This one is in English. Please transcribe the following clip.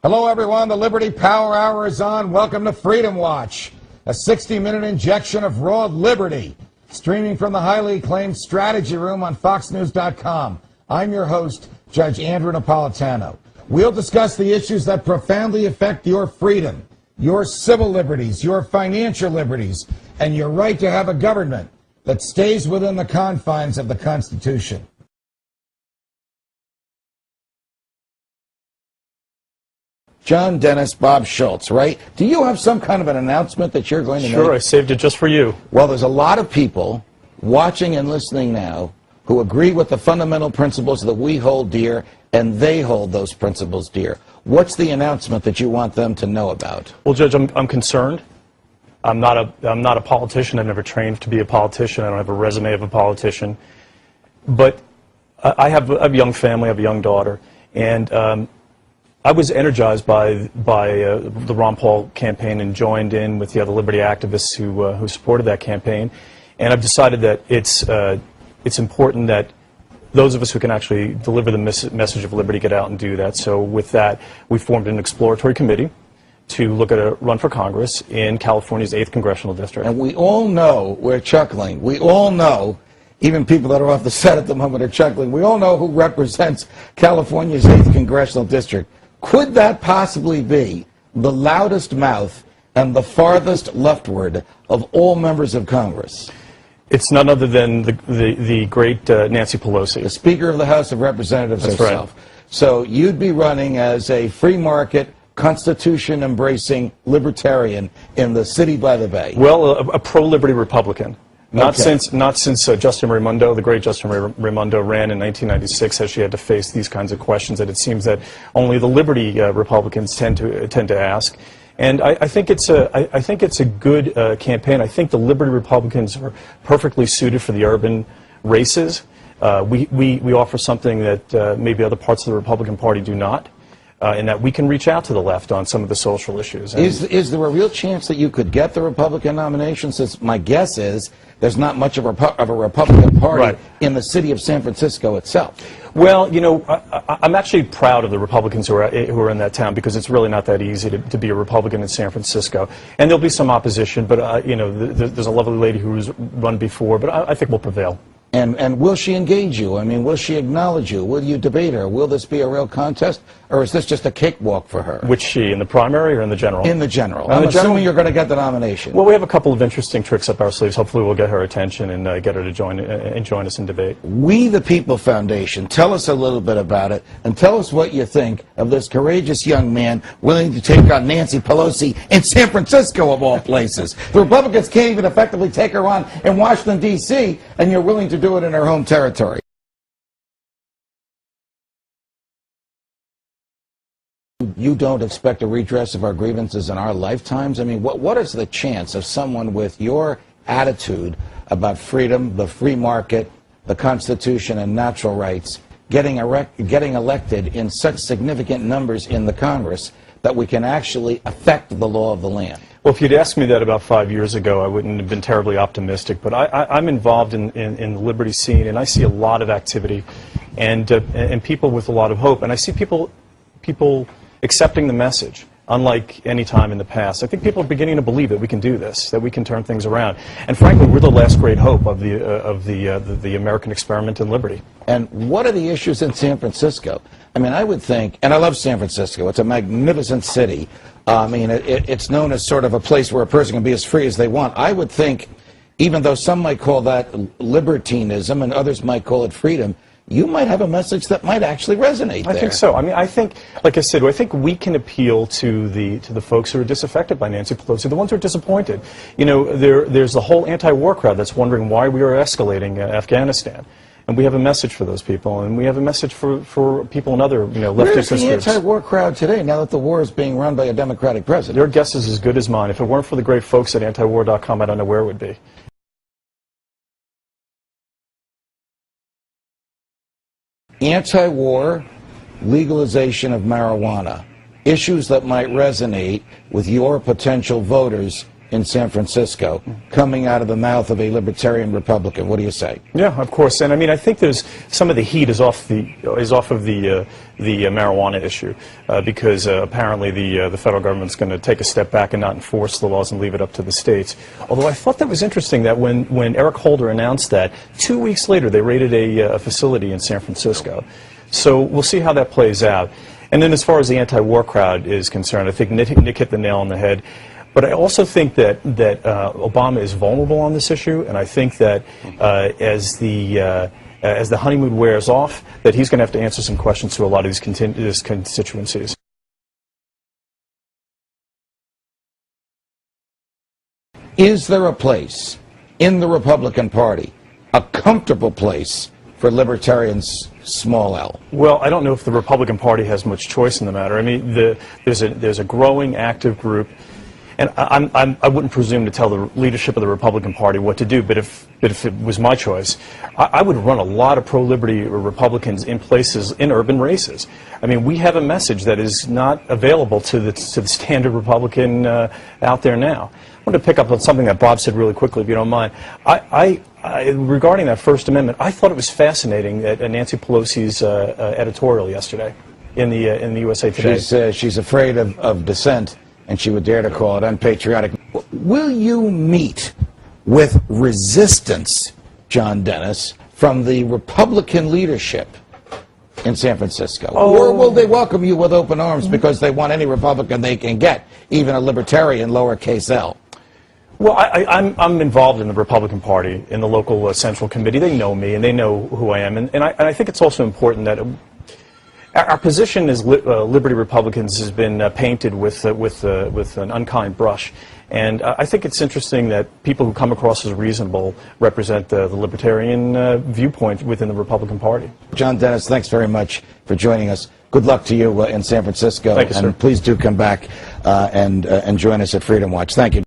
Hello, everyone. The Liberty Power Hour is on. Welcome to Freedom Watch, a 60-minute injection of raw liberty, streaming from the highly acclaimed Strategy Room on FoxNews.com. I'm your host, Judge Andrew Napolitano. We'll discuss the issues that profoundly affect your freedom, your civil liberties, your financial liberties, and your right to have a government that stays within the confines of the Constitution. John Dennis, Bob Schultz, right? Do you have some kind of an announcement that you're going to make? Sure, I saved it just for you. Well, there's a lot of people watching and listening now who agree with the fundamental principles that we hold dear, and they hold those principles dear. What's the announcement that you want them to know about? Well, Judge, I'm concerned. I'm not a politician. I've never trained to be a politician. I don't have a resume of a politician. But I have a young family. I have a young daughter, and I was energized by the Ron Paul campaign and joined in with the other liberty activists who supported that campaign. And I've decided that it's important that those of us who can actually deliver the message of liberty get out and do that. So with that, we formed an exploratory committee to look at a run for Congress in California's 8th Congressional District. And we all know, we're chuckling, we all know, even people that are off the set at the moment are chuckling, we all know who represents California's 8th Congressional District. Could that possibly be the loudest mouth and the farthest leftward of all members of Congress? It's none other than the great Nancy Pelosi. The Speaker of the House of Representatives herself. Right. So you'd be running as a free market, Constitution-embracing libertarian in the city by the bay. Well, a pro-liberty Republican. Not Okay. since Justin Raimondo, the great Justin Raimondo, ran in 1996, as she had to face these kinds of questions that it seems that only the liberty Republicans tend to ask. And I think it's a good campaign. I think the liberty Republicans are perfectly suited for the urban races. We offer something that maybe other parts of the Republican Party do not. In that we can reach out to the left on some of the social issues. Is there a real chance that you could get the Republican nomination? Since my guess is there's not much of a Republican Party Right. in the city of San Francisco itself. Well, you know, I'm actually proud of the Republicans who are in that town, because it's really not that easy to be a Republican in San Francisco. And there'll be some opposition, but you know, there's a lovely lady who's run before, but I think we'll prevail. And will she engage you? I mean, will she acknowledge you? Will you debate her? Will this be a real contest, or is this just a cakewalk for her? Which she, in the primary or in the general? In the general. I'm assuming you're going to get the nomination. Well, we have a couple of interesting tricks up our sleeves. Hopefully we'll get her attention and get her to join us in debate. We the People Foundation, tell us a little bit about it, and tell us what you think of this courageous young man willing to take on Nancy Pelosi in San Francisco, of all places. The Republicans can't even effectively take her on in Washington, D.C., and you're willing to do it in her home territory. You don't expect a redress of our grievances in our lifetimes? I mean, what is the chance of someone with your attitude about freedom, the free market, the Constitution, and natural rights getting elected in such significant numbers in the Congress that we can actually affect the law of the land? Well, if you'd asked me that about 5 years ago, I wouldn't have been terribly optimistic. But I'm involved in the liberty scene, and I see a lot of activity and people with a lot of hope. And I see people accepting the message, unlike any time in the past. I think people are beginning to believe that we can do this, that we can turn things around. And frankly, we're the last great hope of the American experiment in liberty. And what are the issues in San Francisco? I mean, I would think, and I love San Francisco, it's a magnificent city. I mean, it's known as sort of a place where a person can be as free as they want. I would think, even though some might call that libertinism and others might call it freedom, you might have a message that might actually resonate there. I think so. I mean, I think, like I said, I think we can appeal to the folks who are disaffected by Nancy Pelosi, the ones who are disappointed. You know, there's the whole anti-war crowd that's wondering why we are escalating Afghanistan. And we have a message for those people, and we have a message for people in other, you know, leftist groups. Where's the anti-war crowd today, now that the war is being run by a Democratic president? Your guess is as good as mine. If it weren't for the great folks at antiwar.com, I don't know where it would be. Anti-war, legalization of marijuana, issues that might resonate with your potential voters in San Francisco coming out of the mouth of a libertarian Republican. What do you say? Yeah, of course. And I mean, I think there's some of the heat is off of the marijuana issue because apparently the federal government's going to take a step back and not enforce the laws and leave it up to the states. Although I thought that was interesting that when Eric Holder announced that, 2 weeks later they raided a facility in San Francisco. So we'll see how that plays out. And then as far as the anti-war crowd is concerned, I think Nick hit the nail on the head. But I also think that Obama is vulnerable on this issue, and I think that as the honeymoon wears off, that he's going to have to answer some questions to a lot of these constituencies. Is there a place in the Republican Party, a comfortable place for libertarians, small l? Well, I don't know if the Republican Party has much choice in the matter. I mean, there's a growing, active group. And I wouldn't presume to tell the leadership of the Republican Party what to do, but if it was my choice, I would run a lot of pro-liberty Republicans in places, in urban races. I mean, we have a message that is not available to the standard Republican out there now. I want to pick up on something that Bob said really quickly, if you don't mind. Regarding that First Amendment, I thought it was fascinating that Nancy Pelosi's editorial yesterday in the USA Today. She's afraid of dissent, and she would dare to call it unpatriotic. Will you meet with resistance, John Dennis, from the Republican leadership in San Francisco? Or will they welcome you with open arms because they want any Republican they can get, even a libertarian, lowercase l? Well, I'm involved in the Republican Party, in the local Central Committee. They know me, and they know who I am. And I think it's also important that our position as Liberty Republicans has been painted with an unkind brush. And I think it's interesting that people who come across as reasonable represent the libertarian viewpoint within the Republican Party. John Dennis, thanks very much for joining us. Good luck to you in San Francisco. Thank you, sir. And please do come back and join us at Freedom Watch. Thank you.